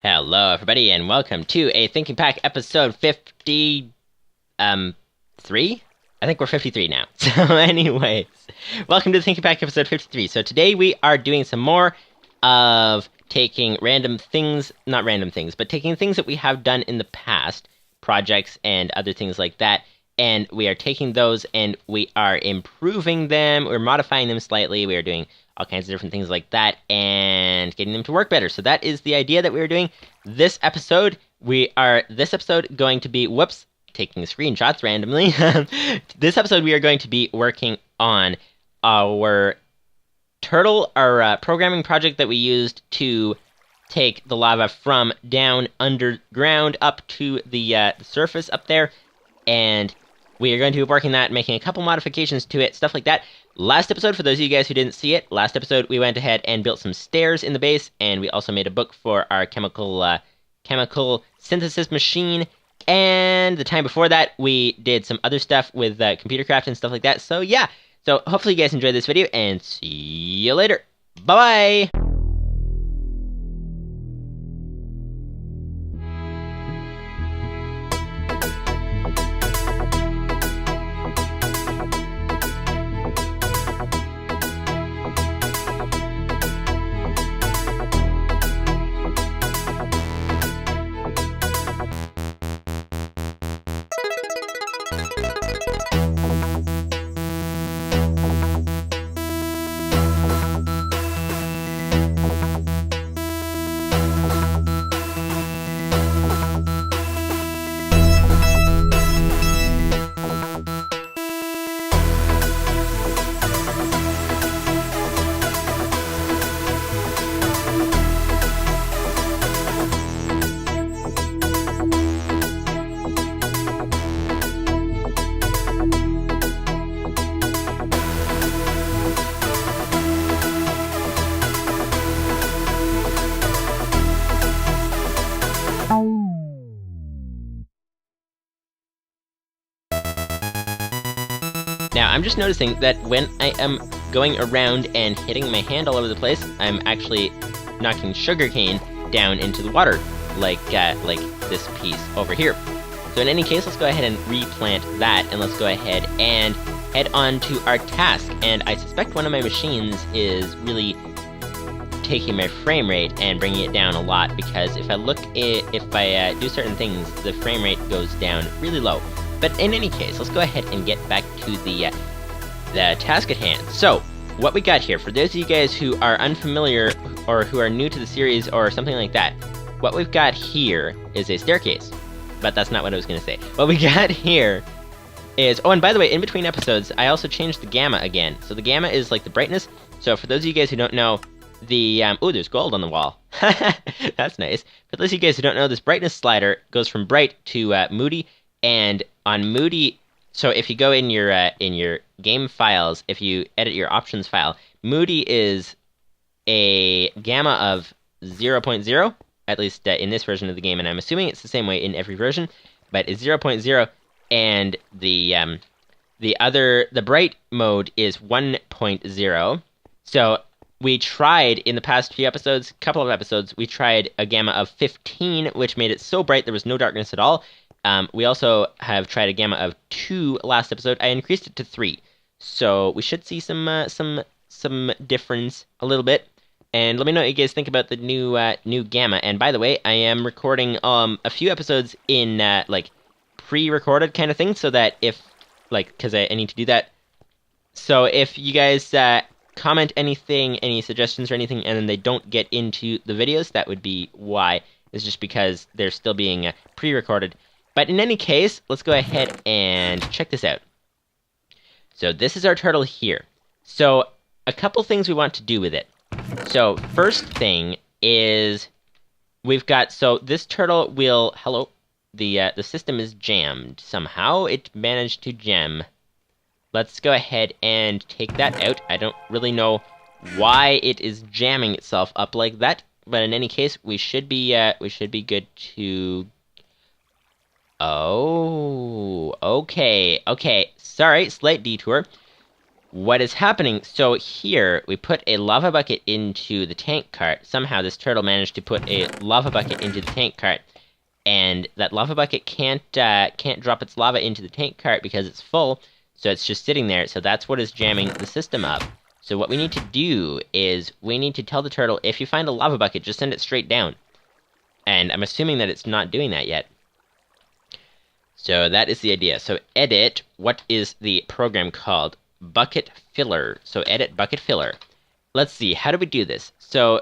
Hello, everybody, and welcome to a Thinking Pack episode 53? I think we're 53 now. So anyways, welcome to the Thinking Pack episode 53. So today we are doing some more of taking random things, not random things, but taking things that we have done in the past, projects and other things like that, and we are taking those and we are improving them, we're modifying them slightly, we are doing all kinds of different things like that, and getting them to work better. So that is the idea that we are doing this episode. This episode going to be, taking screenshots randomly. This episode we are going to be working on our turtle, our programming project that we used to take the lava from down underground up to the surface up there, and we are going to be working that, making a couple modifications to it, stuff like that. Last episode, for those of you guys who didn't see it, last episode we went ahead and built some stairs in the base, and we also made a book for our chemical synthesis machine, and the time before that we did some other stuff with ComputerCraft and stuff like that. So yeah, so hopefully you guys enjoyed this video, and see you later. Bye-bye! Now, I'm just noticing that when I am going around and hitting my hand all over the place, I'm actually knocking sugarcane down into the water, like this piece over here. So in any case, let's go ahead and replant that, and let's go ahead and head on to our task. And I suspect one of my machines is really taking my frame rate and bringing it down a lot, because if I do certain things, the frame rate goes down really low. But in any case, let's go ahead and get back to the task at hand. So, what we got here, for those of you guys who are unfamiliar or who are new to the series or something like that, what we've got here is a staircase. But that's not what I was going to say. What we got here is... Oh, and by the way, in between episodes, I also changed the gamma again. So the gamma is like the brightness. So for those of you guys who don't know, oh, there's gold on the wall. That's nice. For those of you guys who don't know, this brightness slider goes from bright to moody. And on moody, so if you go in your game files, if you edit your options file, moody is a gamma of 0.0, at least in this version of the game, and I'm assuming it's the same way in every version, but it's 0.0, and the bright mode is 1.0. So we tried in the past few episodes, couple of episodes, we tried a gamma of 15, which made it so bright there was no darkness at all. We also have tried a gamma of 2 last episode. I increased it to 3, so we should see some difference a little bit. And let me know what you guys think about the new gamma. And by the way, I am recording a few episodes in like pre-recorded kind of thing, so that if because I need to do that. So if you guys comment anything, any suggestions or anything, and then they don't get into the videos, that would be why. It's just because they're still being pre-recorded. But in any case, let's go ahead and check this out. So this is our turtle here. So a couple things we want to do with it. So first thing is we've got, so this turtle will, hello, the system is jammed. Somehow it managed to jam. Let's go ahead and take that out. I don't really know why it is jamming itself up like that, but in any case, we should be good to... Oh, okay. Sorry, slight detour. what is happening, so here we put a lava bucket into the tank cart. Somehow this turtle managed to put a lava bucket into the tank cart, and that lava bucket can't drop its lava into the tank cart because it's full, so it's just sitting there. So that's what is jamming the system up. So what we need to do is we need to tell the turtle, if you find a lava bucket, just send it straight down. And I'm assuming that it's not doing that yet. So that is the idea. So edit, what is the program called? Bucket filler. So edit bucket filler. Let's see, how do we do this? So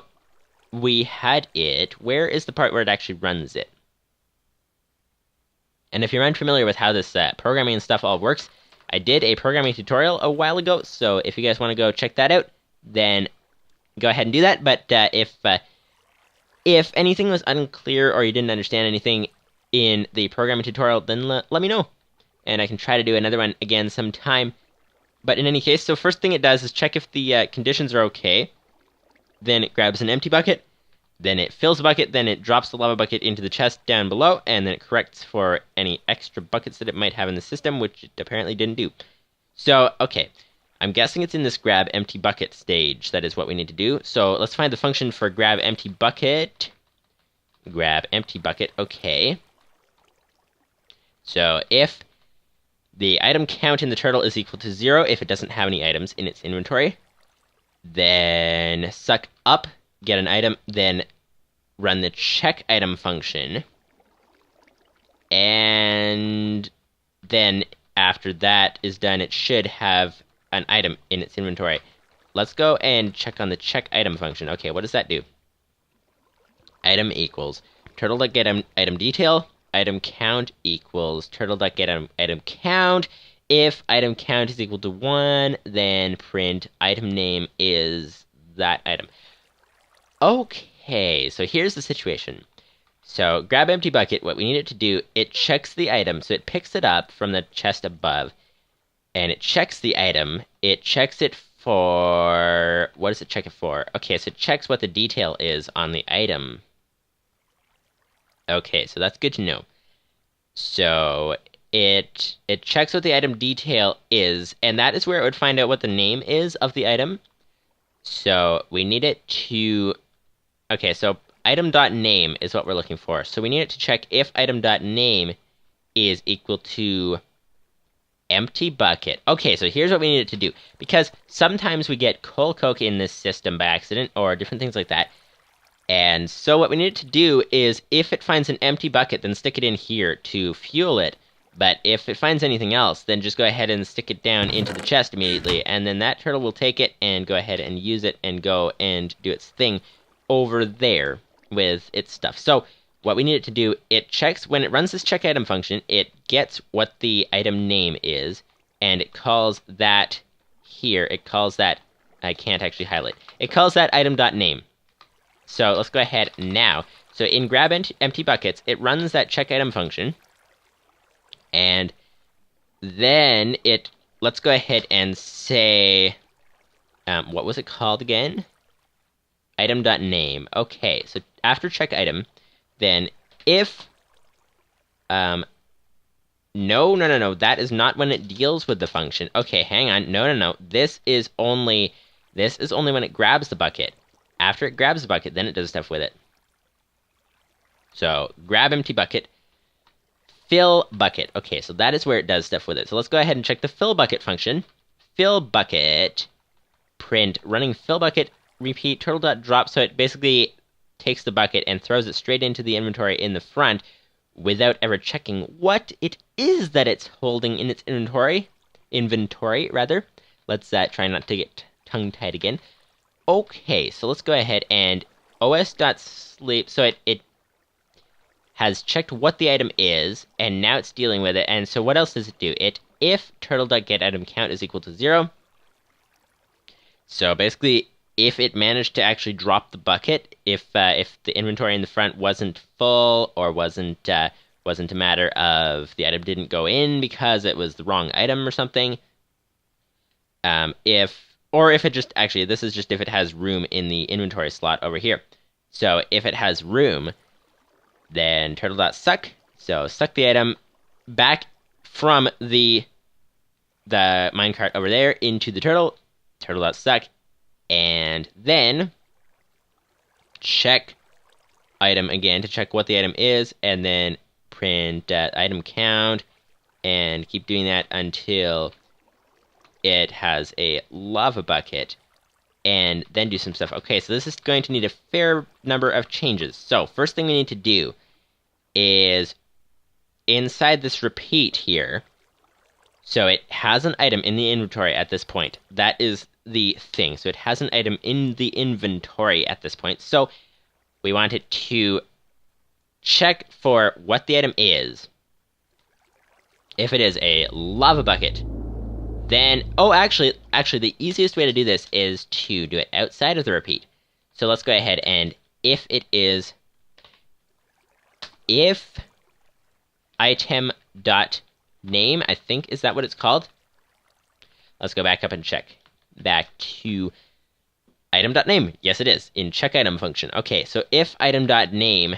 we had it, where is the part where it actually runs it? And if you're unfamiliar with how this programming and stuff all works, I did a programming tutorial a while ago, so if you guys want to go check that out, then go ahead and do that. But if anything was unclear or you didn't understand anything in the programming tutorial, then let me know, and I can try to do another one again sometime. But in any case, so first thing it does is check if the conditions are okay. Then it grabs an empty bucket, then it fills the bucket, then it drops the lava bucket into the chest down below, and then it corrects for any extra buckets that it might have in the system, which it apparently didn't do. So, okay, I'm guessing it's in this grab empty bucket stage. That is what we need to do. So let's find the function for grab empty bucket. Grab empty bucket, okay. So if the item count in the turtle is equal to 0 if it doesn't have any items in its inventory, then suck up, get an item, then run the check item function, and then after that is done, it should have an item in its inventory. Let's go and check on the check item function. Okay, what does that do? Item equals turtle.getItem detail. Item count equals turtle.getItem count. If item count is equal to 1, then print item name is that item. Okay, so here's the situation. So grab empty bucket, what we need it to do, it checks the item. So it picks it up from the chest above, and it checks the item. It checks it for... what does it check it for? Okay, so it checks what the detail is on the item. Okay, so that's good to know. So it checks what the item detail is, and that is where it would find out what the name is of the item. So we need it to... okay, so item.name is what we're looking for. So we need it to check if item.name is equal to empty bucket. Okay, so here's what we need it to do. Because sometimes we get coal coke in this system by accident, or different things like that. And so what we need it to do is, if it finds an empty bucket, then stick it in here to fuel it. But if it finds anything else, then just go ahead and stick it down into the chest immediately, and then that turtle will take it and go ahead and use it and go and do its thing over there with its stuff. So what we need it to do, it checks, when it runs this check item function, it gets what the item name is, and it calls that here, it calls that, I can't actually highlight, it calls that item.name. So let's go ahead now. So in grab empty buckets, it runs that check item function, and then let's go ahead and say, what was it called again? Item.name. Okay, so after check item, then if, no, that is not when it deals with the function. Okay, hang on, no, this is only when it grabs the bucket. After it grabs the bucket, then it does stuff with it. So, grab empty bucket, fill bucket. Okay, so that is where it does stuff with it. So let's go ahead and check the fill bucket function. Fill bucket, print running fill bucket, repeat turtle.drop. So it basically takes the bucket and throws it straight into the inventory in the front without ever checking what it is that it's holding in its inventory. Let's try not to get tongue-tied again. Okay, so let's go ahead and os.sleep, so it has checked what the item is, and now it's dealing with it. And so what else does it do? If turtle.getItemCount is equal to 0, so basically, if it managed to actually drop the bucket, if the inventory in the front wasn't full, or wasn't a matter of the item didn't go in because it was the wrong item or something, if it just, actually, this is just if it has room in the inventory slot over here. So if it has room, then turtle.suck, so suck the item back from the the minecart over there into the turtle, turtle.suck, and then check item again to check what the item is, and then print item count, and keep doing that until it has a lava bucket, and then do some stuff. Okay, so this is going to need a fair number of changes. So first thing we need to do is inside this repeat here, so it has an item in the inventory at this point. That is the thing. So it has an item in the inventory at this point. So we want it to check for what the item is. If it is a lava bucket, then, oh, actually, the easiest way to do this is to do it outside of the repeat. So let's go ahead and if item.name, I think, is that what it's called? Let's go back up and check. Back to item.name. Yes, it is, in check item function. Okay, so if item.name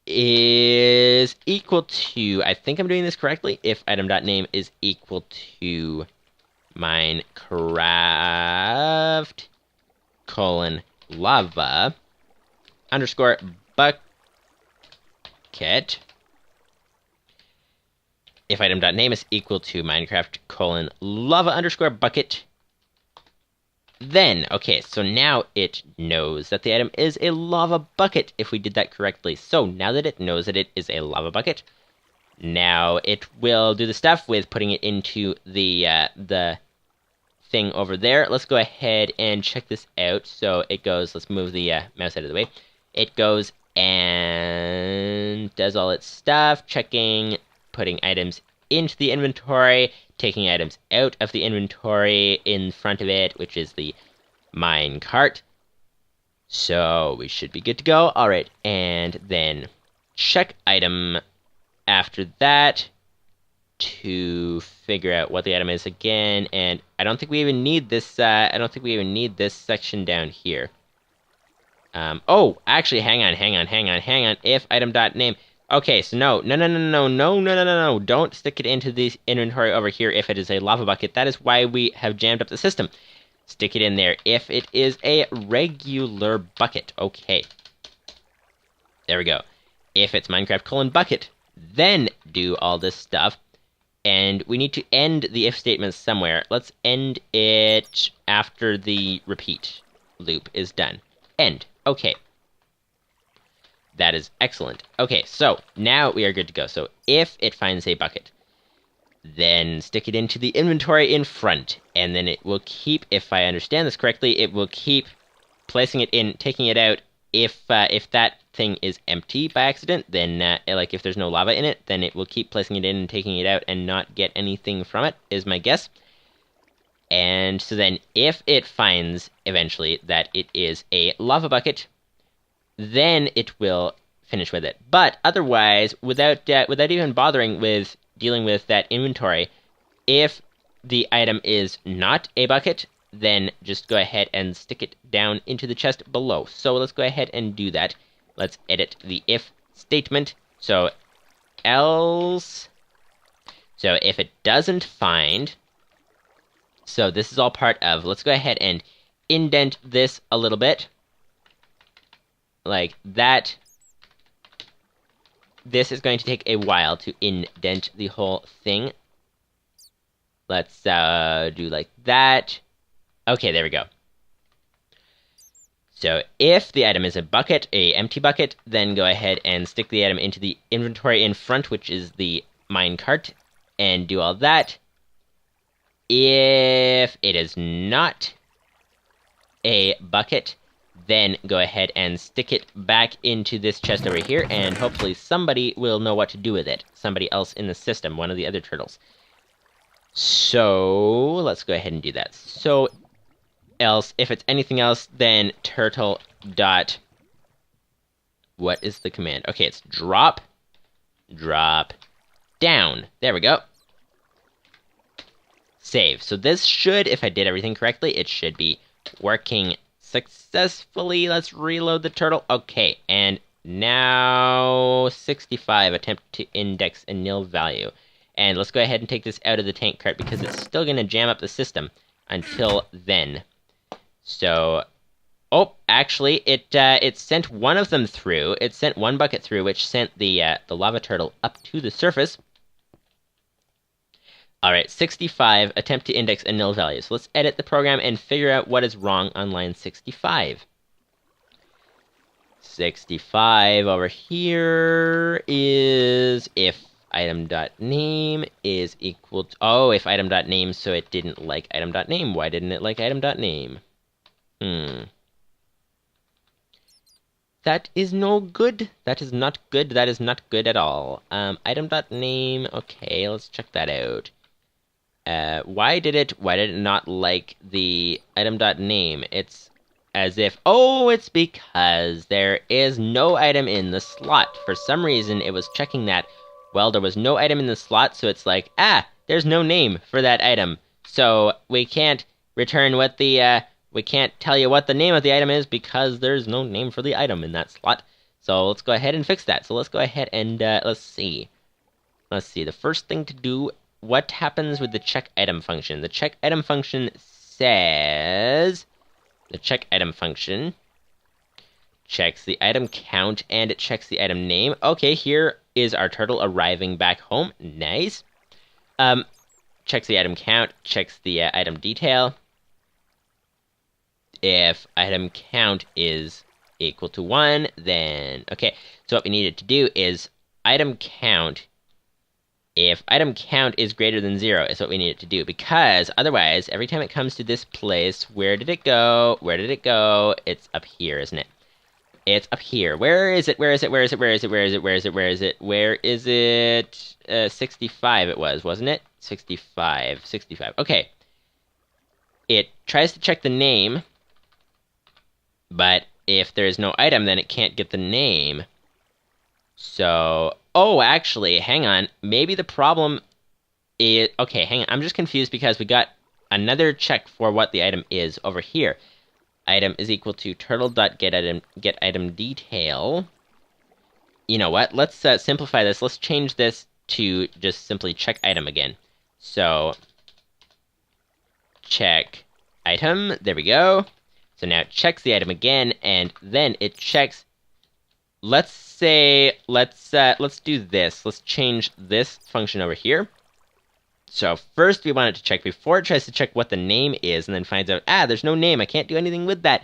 is equal to, I think I'm doing this correctly, if item.name is equal to Minecraft :lava underscore bucket, if item.name is equal to Minecraft :lava underscore bucket, then, okay, so now it knows that the item is a lava bucket, if we did that correctly. So now that it knows that it is a lava bucket, now it will do the stuff with putting it into the thing over there. Let's go ahead and check this out. So it goes, let's move the mouse out of the way. It goes and does all its stuff, checking, putting items into the inventory, taking items out of the inventory in front of it, which is the minecart. So we should be good to go. All right, and then check item after that to figure out what the item is again. And I don't think we even need this. I don't think we even need this section down here. Oh, actually, hang on. If item.name. Okay, so no, don't stick it into the inventory over here if it is a lava bucket. That is why we have jammed up the system. Stick it in there if it is a regular bucket. Okay. There we go. If it's Minecraft :bucket, then do all this stuff. And we need to end the if statement somewhere. Let's end it after the repeat loop is done. End. Okay. That is excellent. Okay, so now we are good to go. So if it finds a bucket, then stick it into the inventory in front, and then it will keep, if I understand this correctly, it will keep placing it in, taking it out. If that thing is empty by accident, then like if there's no lava in it, then it will keep placing it in and taking it out and not get anything from it, is my guess. And so then if it finds eventually that it is a lava bucket, then it will finish with it. But otherwise, without even bothering with dealing with that inventory, if the item is not a bucket, then just go ahead and stick it down into the chest below. So let's go ahead and do that. Let's edit the if statement. So else, so if it doesn't find, so this is all part of, let's go ahead and indent this a little bit. Like that. This is going to take a while to indent the whole thing. Let's do like that. Okay, there we go. So if the item is a bucket, a empty bucket, then go ahead and stick the item into the inventory in front, which is the minecart, and do all that. If it is not a bucket, then go ahead and stick it back into this chest over here, and hopefully somebody will know what to do with it. Somebody else in the system, one of the other turtles. So let's go ahead and do that. So else, if it's anything else, then turtle dot, what is the command? Okay, it's drop down. There we go. Save. So this should, if I did everything correctly, it should be working successfully. Let's reload the turtle. Okay, and now 65, attempt to index a nil value. And let's go ahead and take this out of the tank cart because it's still going to jam up the system until then. So, oh, actually, it sent one of them through. It sent one bucket through, which sent the lava turtle up to the surface. Alright, 65, attempt to index a nil value. So let's edit the program and figure out what is wrong on line 65. 65 over here is if item.name is equal to... Oh, if item.name, so it didn't like item.name. Why didn't it like item.name? That is no good. That is not good. That is not good at all. Item.name, okay, let's check that out. Why did it not like the item.name? It's as if, oh, it's because there is no item in the slot. For some reason, it was checking that. Well, there was no item in the slot, so it's like, there's no name for that item. So we can't return what the, we can't tell you what the name of the item is because there's no name for the item in that slot. So let's go ahead and fix that. So let's go ahead and, let's see. Let's see, the first thing to do, what happens with the check item function? The check item function says... The check item function checks the item count and it checks the item name. Okay, here is our turtle arriving back home. Nice. Checks the item count, checks the item detail. If item count is equal to 1, then... Okay, so what we needed to do is item count... If item count is greater than 0 is what we need it to do, because otherwise, every time it comes to this place, where did it go? Where did it go? It's up here, isn't it? It's up here. Where is it? Where is it? Where is it? Where is it? Where is it? Where is it? Where is it? Where is it? 65 it was, wasn't it? 65. 65. Okay. It tries to check the name, but if there's no item, then it can't get the name. So... Oh, actually, hang on. Maybe the problem is... Okay, hang on. I'm just confused because we got another check for what the item is over here. Item is equal to turtle.getItem detail. You know what? Let's simplify this. Let's change this to just simply check item again. So, check item. There we go. So now it checks the item again, and then it checks... Let's say, let's do this. Let's change this function over here. So first we want it to check, before it tries to check what the name is, and then finds out, there's no name, I can't do anything with that.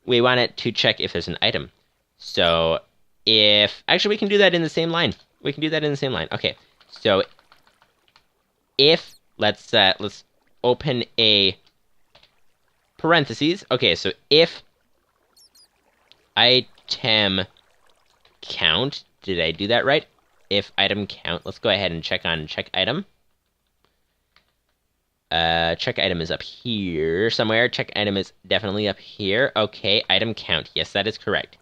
We want it to check if there's an item. So if, actually we can do that in the same line. We can do that in the same line. Okay, so if, let's open a parentheses. Okay, so if item count, did I do that right? If item count, let's go ahead and check on check item. Check item is up here somewhere. Check item is definitely up here. Okay, item count. Yes, that is correct.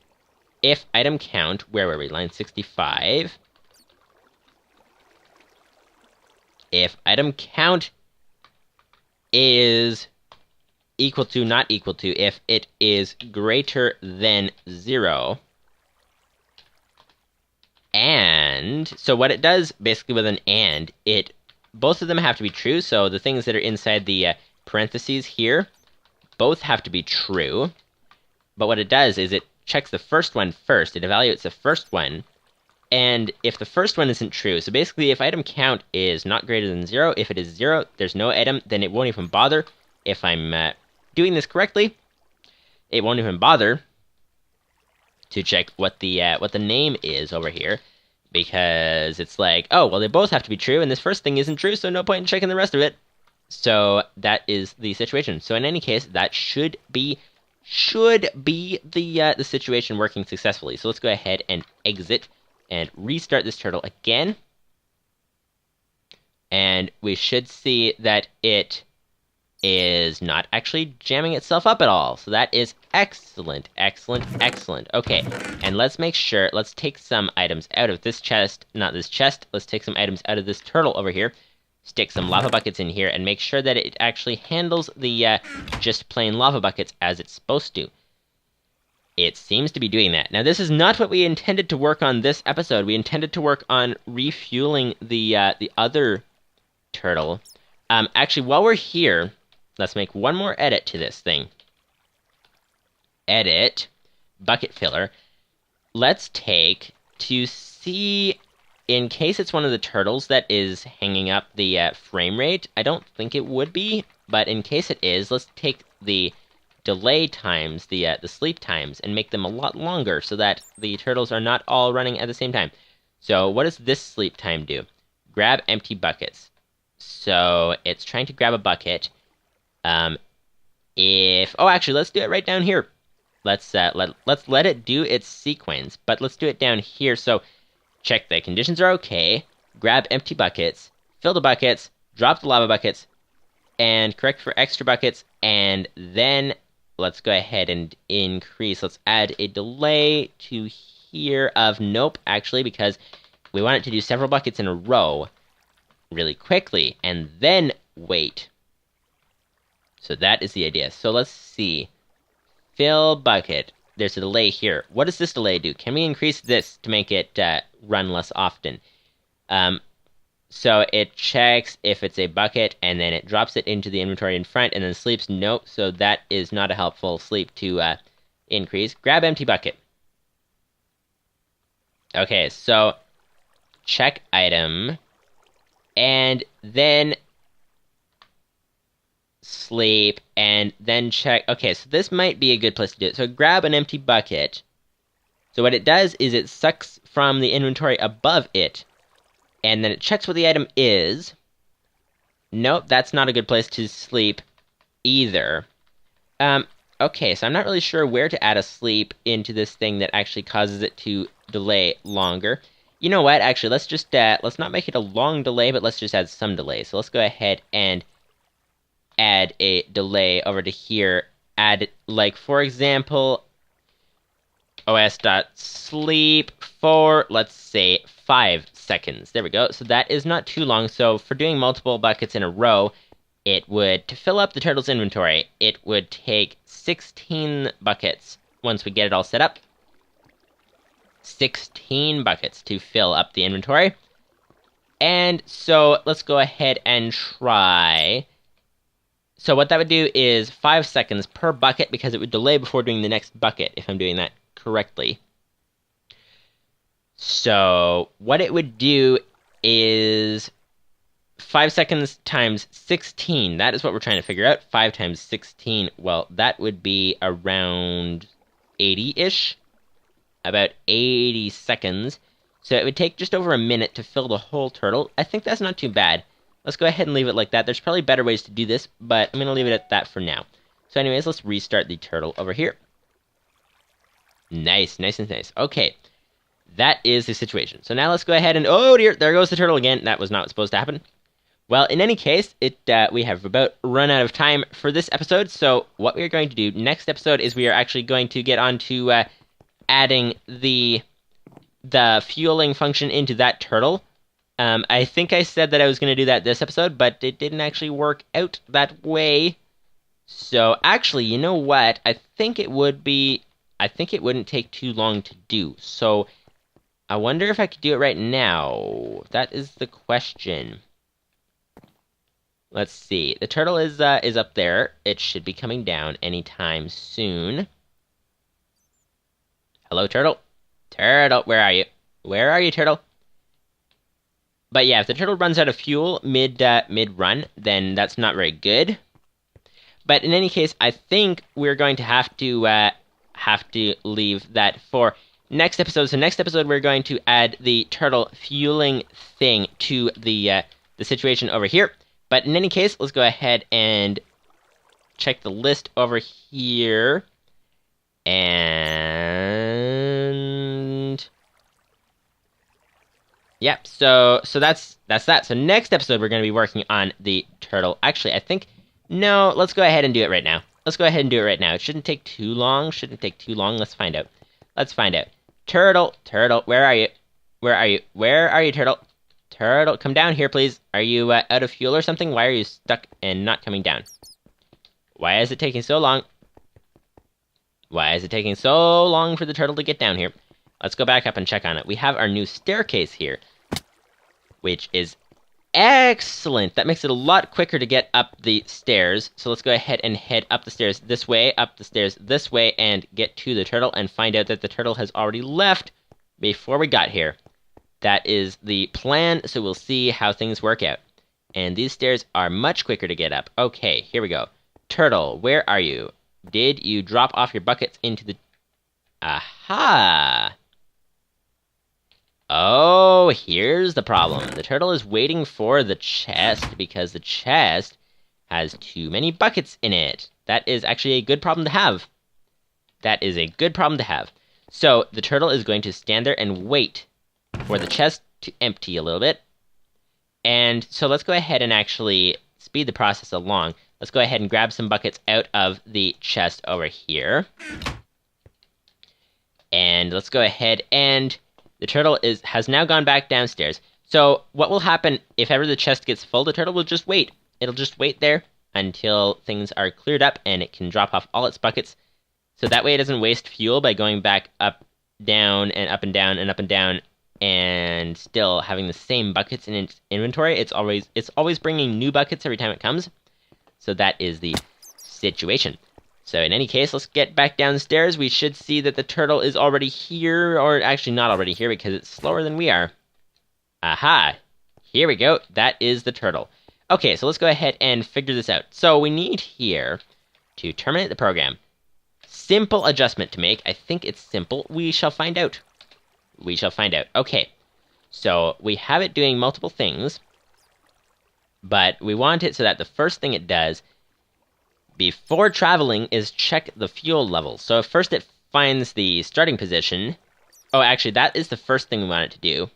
If item count, where were we? Line 65. If item count is equal to, not equal to, if it is greater than 0, and so what it does basically with an and, both of them have to be true. So the things that are inside the parentheses here both have to be true. But what it does is it checks the first one first. It evaluates the first one. And if the first one isn't true, so basically if item count is not greater than 0, if it is 0, there's no item, then it won't even bother. If I'm doing this correctly, it won't even bother to check what the name is over here, because it's like, oh, well, they both have to be true, and this first thing isn't true, so no point in checking the rest of it. So that is the situation. So in any case, that should be the situation working successfully. So let's go ahead and exit and restart this turtle again, and we should see that it is not actually jamming itself up at all. So that is excellent, excellent, excellent. Okay, and let's make sure, let's take some items out of this chest, not this chest, let's take some items out of this turtle over here, stick some lava buckets in here, and make sure that it actually handles the just plain lava buckets as it's supposed to. It seems to be doing that. Now, this is not what we intended to work on this episode. We intended to work on refueling the other turtle. Actually, while we're here, let's make one more edit to this thing. Edit, bucket filler. Let's take to see, in case it's one of the turtles that is hanging up the frame rate. I don't think it would be, but in case it is, let's take the delay times, the sleep times, and make them a lot longer so that the turtles are not all running at the same time. So what does this sleep time do? Grab empty buckets. So it's trying to grab a bucket. Oh, actually, let's do it right down here. Let's let it do its sequence, but let's do it down here. So check the conditions are okay. Grab empty buckets, fill the buckets, drop the lava buckets, and correct for extra buckets, and then let's go ahead and increase. Let's add a delay to here of nope, actually, because we want it to do several buckets in a row really quickly, and then wait. So that is the idea. So let's see. Fill bucket. There's a delay here. What does this delay do? Can we increase this to make it run less often? So it checks if it's a bucket, and then it drops it into the inventory in front, and then sleeps. Nope, so that is not a helpful sleep to increase. Grab empty bucket. Okay, so check item, and then sleep, and then check. Okay, so this might be a good place to do it. So grab an empty bucket. So what it does is it sucks from the inventory above it, and then it checks what the item is. Nope, that's not a good place to sleep either. Okay, so I'm not really sure where to add a sleep into this thing that actually causes it to delay longer. You know what? Actually, let's just let's not make it a long delay, but let's just add some delay. So let's go ahead and add a delay over to here. Add, like, for example, os.sleep for, let's say, 5 seconds. There we go. So that is not too long. So for doing multiple buckets in a row, it would, to fill up the turtle's inventory, it would take 16 buckets once we get it all set up. 16 buckets to fill up the inventory. And so let's go ahead and try. So what that would do is 5 seconds per bucket, because it would delay before doing the next bucket, if I'm doing that correctly. So what it would do is 5 seconds times 16. That is what we're trying to figure out. 5 times 16. Well, that would be around 80-ish. About 80 seconds. So it would take just over a minute to fill the whole turtle. I think that's not too bad. Let's go ahead and leave it like that. There's probably better ways to do this, but I'm going to leave it at that for now. So anyways, let's restart the turtle over here. Nice, nice and nice. Okay, that is the situation. So now let's go ahead and, oh dear, there goes the turtle again. That was not supposed to happen. Well, in any case, we have about run out of time for this episode. So what we're going to do next episode is we are actually going to get on to adding the fueling function into that turtle. I think I said that I was going to do that this episode, but it didn't actually work out that way. So actually, you know what? I think it wouldn't take too long to do. So I wonder if I could do it right now. That is the question. Let's see. The turtle is up there. It should be coming down anytime soon. Hello, turtle. Turtle, where are you? Where are you, turtle? But yeah, if the turtle runs out of fuel mid-run, then that's not very good. But in any case, I think we're going to have to leave that for next episode. So next episode, we're going to add the turtle fueling thing to the situation over here. But in any case, let's go ahead and check the list over here. And yep, so that's that. So next episode, we're going to be working on the turtle. Actually, I think, no, let's go ahead and do it right now. Let's go ahead and do it right now. It shouldn't take too long. Shouldn't take too long. Let's find out. Let's find out. Turtle, where are you? Where are you? Where are you, turtle? Turtle, come down here, please. Are you out of fuel or something? Why are you stuck and not coming down? Why is it taking so long? Why is it taking so long for the turtle to get down here? Let's go back up and check on it. We have our new staircase here, which is Excellent! That makes it a lot quicker to get up the stairs. So let's go ahead and head up the stairs this way, up the stairs this way, and get to the turtle and find out that the turtle has already left before we got here. That is the plan, so we'll see how things work out. And these stairs are much quicker to get up. Okay, here we go. Turtle, where are you? Did you drop off your buckets into the... Aha! Oh, here's the problem. The turtle is waiting for the chest because the chest has too many buckets in it. That is actually a good problem to have. That is a good problem to have. So the turtle is going to stand there and wait for the chest to empty a little bit. And so let's go ahead and actually speed the process along. Let's go ahead and grab some buckets out of the chest over here. And let's go ahead and... the turtle has now gone back downstairs. So what will happen if ever the chest gets full, the turtle will just wait. It'll just wait there until things are cleared up and it can drop off all its buckets. So that way it doesn't waste fuel by going back up, down, and up and down, and up and down, and still having the same buckets in its inventory. It's always bringing new buckets every time it comes. So that is the situation. So in any case, let's get back downstairs. We should see that the turtle is already here, or actually not already here because it's slower than we are. Aha! Here we go. That is the turtle. Okay, so let's go ahead and figure this out. So we need here to terminate the program. Simple adjustment to make. I think it's simple. We shall find out. We shall find out. Okay, so we have it doing multiple things, but we want it so that the first thing it does before traveling is check the fuel level. So first it finds the starting position. Oh, actually, that is the first thing we want it to do.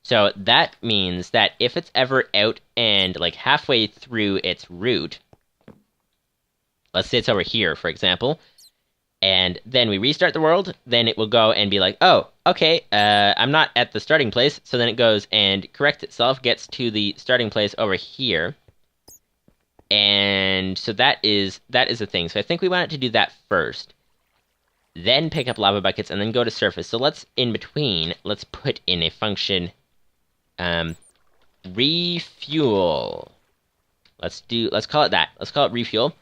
So that means that if it's ever out and like halfway through its route, let's say it's over here, for example, and then we restart the world, then it will go and be like, oh, okay, I'm not at the starting place. So then it goes and corrects itself, gets to the starting place over here. And so that is the thing. So I think we want it to do that first. Then pick up lava buckets and then go to surface. So let's, in between, let's put in a function, refuel. Let's call it that. Let's call it refuel.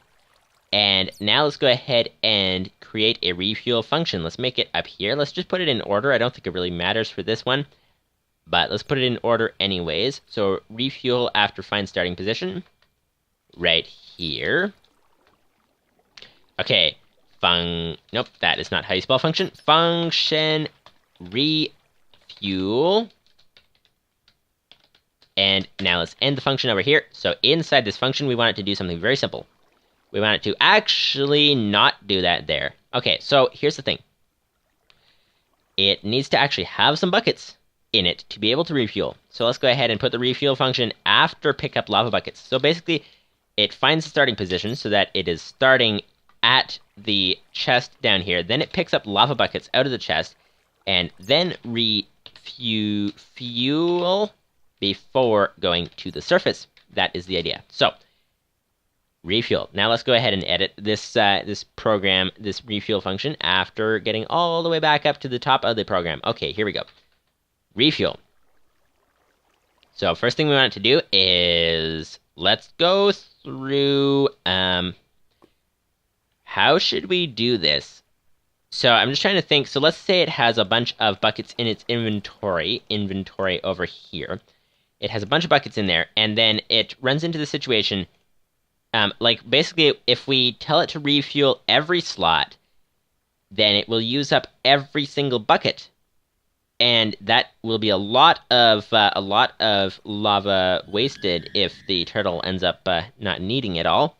And now let's go ahead and create a refuel function. Let's make it up here. Let's just put it in order. I don't think it really matters for this one, but let's put it in order anyways. So refuel after find starting position. Right here. Okay, nope, that is not how you spell function. Function refuel. And now let's end the function over here. So inside this function, we want it to do something very simple. We want it to actually not do that there. Okay, so here's the thing. It needs to actually have some buckets in it to be able to refuel. So let's go ahead and put the refuel function after pick up lava buckets. So basically, it finds the starting position so that it is starting at the chest down here. Then it picks up lava buckets out of the chest and then refuel before going to the surface. That is the idea. So, refuel. Now let's go ahead and edit this this program, this refuel function, after getting all the way back up to the top of the program. Okay, here we go. Refuel. So first thing we want it to do is, let's go through, how should we do this? So I'm just trying to think. So let's say it has a bunch of buckets in its inventory over here. It has a bunch of buckets in there, and then it runs into the situation, like basically if we tell it to refuel every slot, then it will use up every single bucket. And that will be a lot of lava wasted if the turtle ends up not needing it all.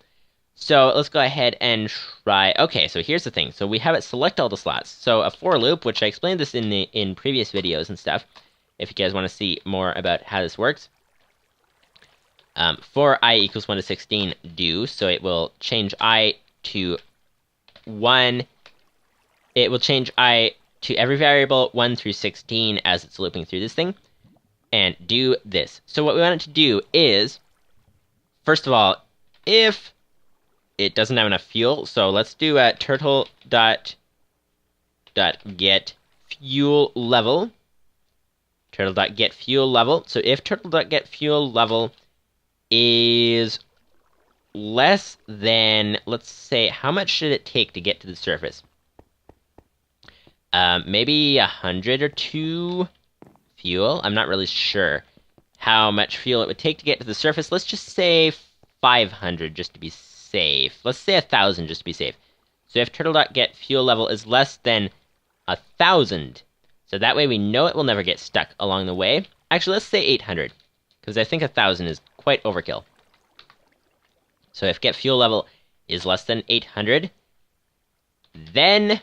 So let's go ahead and try. Okay, so here's the thing. So we have it select all the slots. So a for loop, which I explained this in previous videos and stuff, if you guys want to see more about how this works. For I equals 1 to 16 do, so it will change I to 1. It will change I to every variable 1 through 16 as it's looping through this thing, and do this. So what we want it to do is, first of all, if it doesn't have enough fuel, so let's do turtle.getFuelLevel. turtle.getFuelLevel. So if turtle.getFuelLevel is less than, let's say, how much should it take to get to the surface? Maybe 100 or 2 fuel. I'm not really sure how much fuel it would take to get to the surface. Let's just say 500 just to be safe. Let's say 1,000 just to be safe. So if turtle.getFuelLevel is less than 1,000, so that way we know it will never get stuck along the way. Actually, let's say 800, because I think 1,000 is quite overkill. So if getFuelLevel is less than 800, then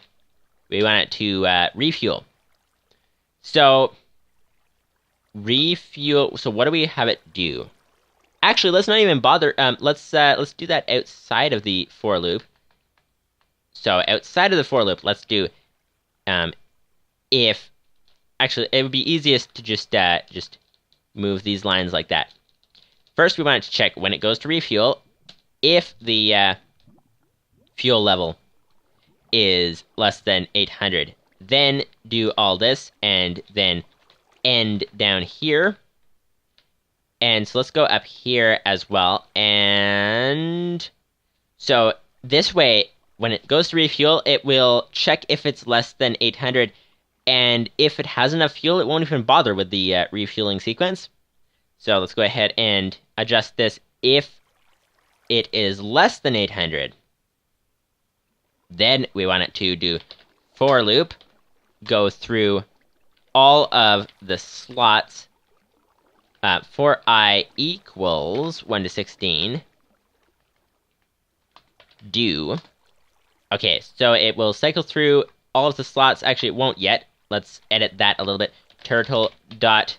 we want it to refuel. So refuel. So what do we have it do? Actually, let's not even bother. Let's do that outside of the for loop. So outside of the for loop, let's do if. Actually, it would be easiest to just move these lines like that. First, we want it to check when it goes to refuel if the fuel level is less than 800. Then do all this, and then end down here. And so let's go up here as well. And so this way, when it goes to refuel, it will check if it's less than 800. And if it has enough fuel, it won't even bother with the refueling sequence. So let's go ahead and adjust this. If it is less than 800, then we want it to do for loop, go through all of the slots for I equals 1 to 16, do. Okay, so it will cycle through all of the slots. Actually, it won't yet. Let's edit that a little bit. Turtle.select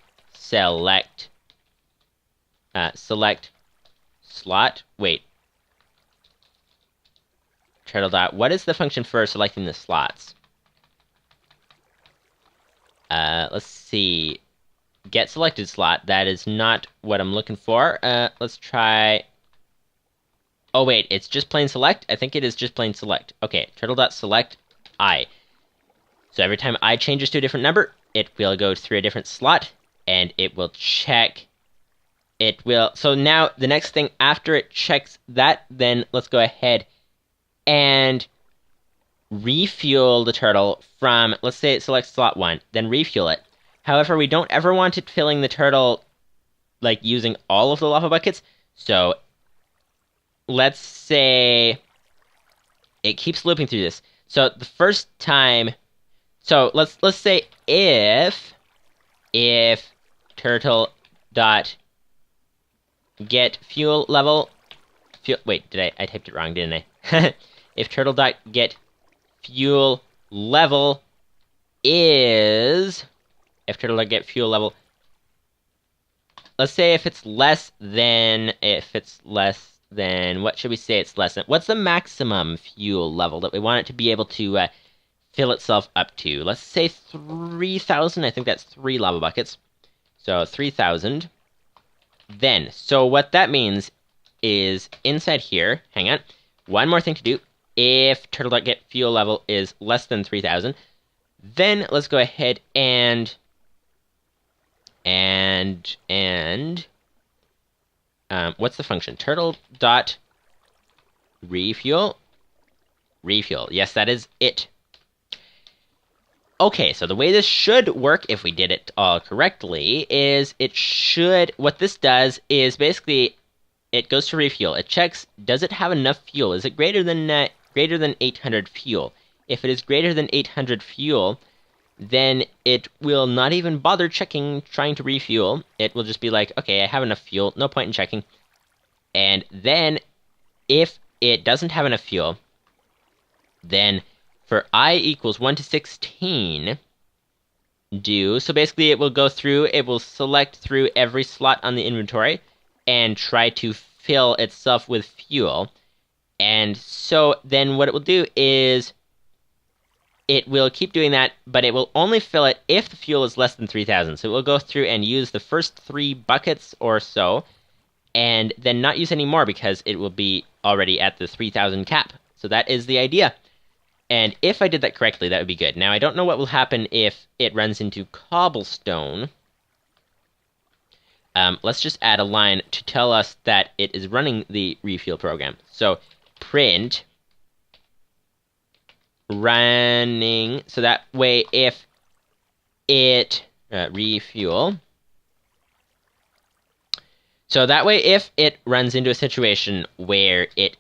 select slot. Wait. What is the function for selecting the slots? Let's see. Get selected slot. That is not what I'm looking for. Let's try. Oh wait, it's just plain select? I think it is just plain select. Okay, turtle.select I. So every time I changes to a different number, it will go through a different slot, and it will check. It will. So now the next thing after it checks that, then let's go ahead and refuel the turtle from, let's say it selects slot 1, then refuel it. However, we don't ever want it filling the turtle, like, using all of the lava buckets. So let's say it keeps looping through this. So the first time, so let's say if turtle dot get fuel level, wait, I typed it wrong, didn't I? If turtle dot get fuel level is, if turtle dot get fuel level, let's say if it's less than, what should we say it's less than? What's the maximum fuel level that we want it to be able to fill itself up to? Let's say 3,000. I think that's 3 lava buckets. So 3,000. Then, so what that means is inside here, hang on, one more thing to do. If turtle.getFuelLevel is less than 3,000, then let's go ahead and what's the function? Turtle.refuel. Refuel. Yes, that is it. Okay, so the way this should work, if we did it all correctly, is it should, what this does is basically, it goes to refuel. It checks, does it have enough fuel? Is it greater than 800 fuel? If it is greater than 800 fuel, then it will not even bother checking, trying to refuel. It will just be like, okay, I have enough fuel, no point in checking. And then, if it doesn't have enough fuel, then for I equals 1 to 16, do, so basically it will go through, it will select through every slot on the inventory, and try to fill itself with fuel. And so then what it will do is it will keep doing that, but it will only fill it if the fuel is less than 3,000. So it will go through and use the first 3 buckets or so, and then not use any more because it will be already at the 3,000 cap. So that is the idea. And if I did that correctly, that would be good. Now, I don't know what will happen if it runs into cobblestone. let's just add a line to tell us that it is running the refuel program. So print running, so that way if it refuel, so that way if it runs into a situation where it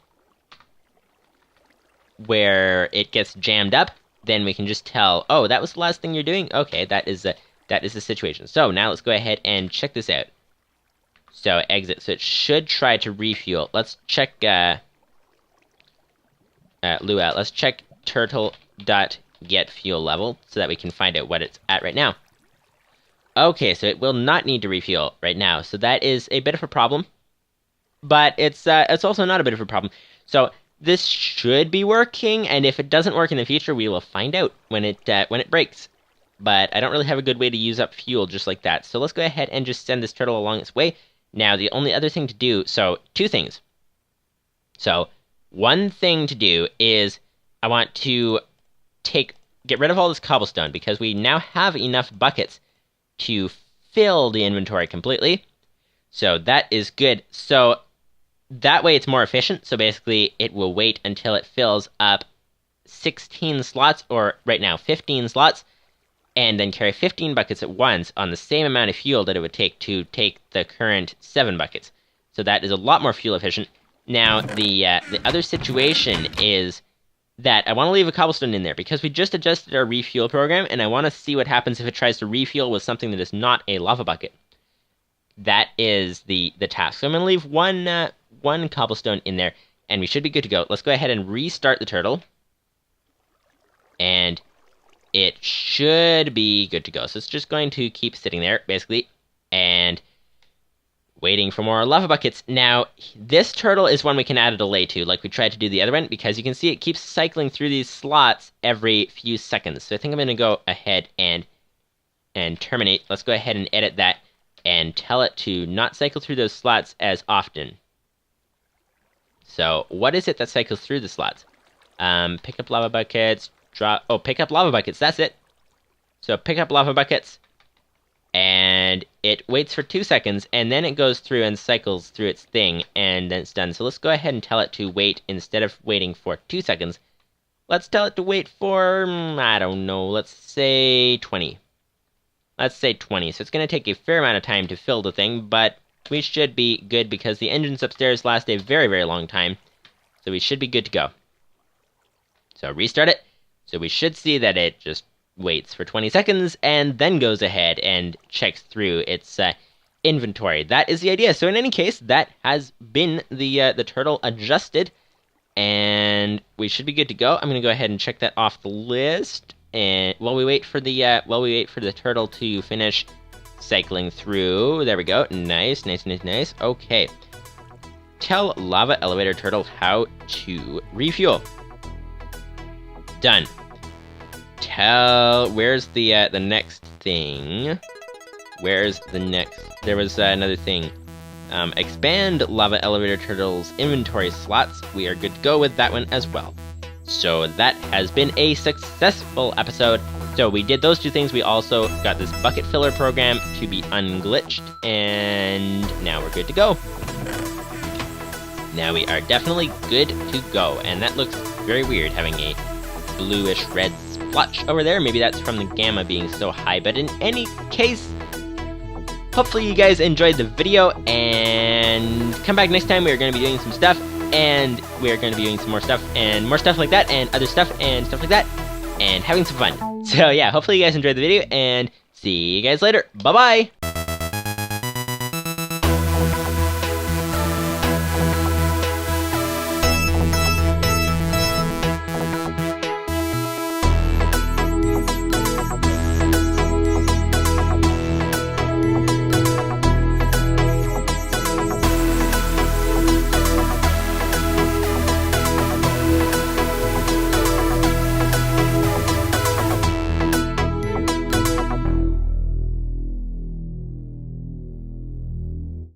gets jammed up, then we can just tell, oh, that was the last thing you're doing? Okay, that is the situation. So now let's go ahead and check this out. So exit. So it should try to refuel. Let's check Lou out. Let's check turtle.getFuelLevel so that we can find out what it's at right now. Okay, so it will not need to refuel right now. So that is a bit of a problem, but it's also not a bit of a problem. So this should be working, and if it doesn't work in the future, we will find out when it breaks. But I don't really have a good way to use up fuel just like that. So let's go ahead and just send this turtle along its way. Now, the only other thing to do, so two things. So one thing to do is I want to get rid of all this cobblestone because we now have enough buckets to fill the inventory completely. So that is good. So that way it's more efficient. So basically it will wait until it fills up 16 slots, or right now 15 slots, and then carry 15 buckets at once on the same amount of fuel that it would take to take the current 7 buckets. So that is a lot more fuel efficient. Now, the other situation is that I want to leave a cobblestone in there because we just adjusted our refuel program, and I want to see what happens if it tries to refuel with something that is not a lava bucket. That is the task. So I'm going to leave one cobblestone in there, and we should be good to go. Let's go ahead and restart the turtle. And it should be good to go. So it's just going to keep sitting there, basically, and waiting for more lava buckets. Now, this turtle is one we can add a delay to, like we tried to do the other one, because you can see it keeps cycling through these slots every few seconds. So I think I'm going to go ahead and terminate. Let's go ahead and edit that and tell it to not cycle through those slots as often. So what is it that cycles through the slots? Pick up lava buckets. Pick up lava buckets, that's it. So pick up lava buckets, and it waits for 2 seconds, and then it goes through and cycles through its thing, and then it's done. So let's go ahead and tell it to wait, instead of waiting for 2 seconds, let's tell it to wait for, I don't know, let's say 20. Let's say 20, so it's going to take a fair amount of time to fill the thing, but we should be good because the engines upstairs last a very, very long time, so we should be good to go. So restart it. So we should see that it just waits for 20 seconds and then goes ahead and checks through its inventory. That is the idea. So in any case, that has been the turtle adjusted, and we should be good to go. I'm going to go ahead and check that off the list, and while we wait for the turtle to finish cycling through. There we go. Nice, nice, nice, nice. Okay. Tell lavaElevator turtle how to refuel. Done. Where's the next thing? Where's the next? There was another thing. Expand lavaElevator turtle's inventory slots. We are good to go with that one as well. So that has been a successful episode. So we did those two things. We also got this bucket filler program to be unglitched, and now we're good to go. Now we are definitely good to go, and that looks very weird having a bluish red splotch over there. Maybe that's from the gamma being so high, but in any case, hopefully you guys enjoyed the video, and come back next time. We are going to be doing some stuff, and we are going to be doing some more stuff like that, and other stuff and stuff like that, and having some fun. So yeah, hopefully you guys enjoyed the video, and see you guys later. Bye-bye!